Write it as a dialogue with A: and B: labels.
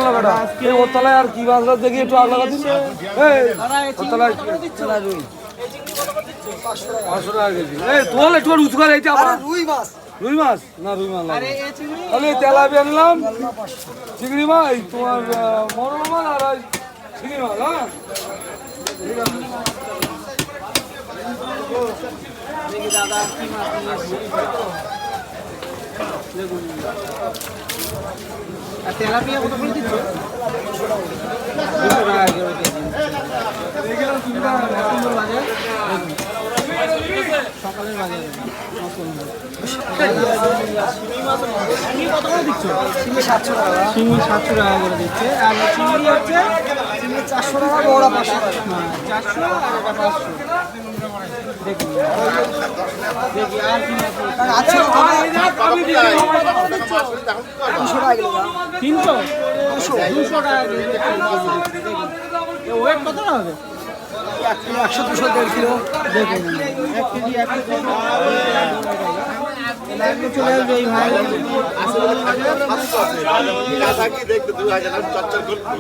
A: গেল কাটা ওর তলায় আর কি মাছ দেখি একটু আগ লাগা দিচ্ছে ওর তলায় রুই 500 টাকা কেজি তোল একটু উঁচু করে এইটা আবার রুই মাছ না রুই মাছ তাহলে তেলাপিয়া নিলাম চিংড়ি মাছ তোমার মরলা মাছ আর চিংড়ি মাছ হ্যাঁ
B: দেখি দাদা কি মাছ নিয়ে দেখুন আর তেলাপিয়া কত করে দিচ্ছ 200 টাকা করে বাজার সকালের বাজার চিংড়ি কত করে দিচ্ছ চিংড়ি 700 টাকা চিংড়ি 700 টাকা করে দিচ্ছে আর চিংড়ি হচ্ছে চিংড়ি 400 টাকা বড়া 500 টাকা 400 আর এটা 500 দেখুন দেখি আর কি আছে আমি দিই 200 টাকা কিলো 300 200 টাকা কিলো ওয়েট কত হবে 100 200 1.5 কিলো দেখুন 1 কেজি 1 কেজি চলে আসবে এই ভাই
C: দেখতে 2000 চর্চা করতে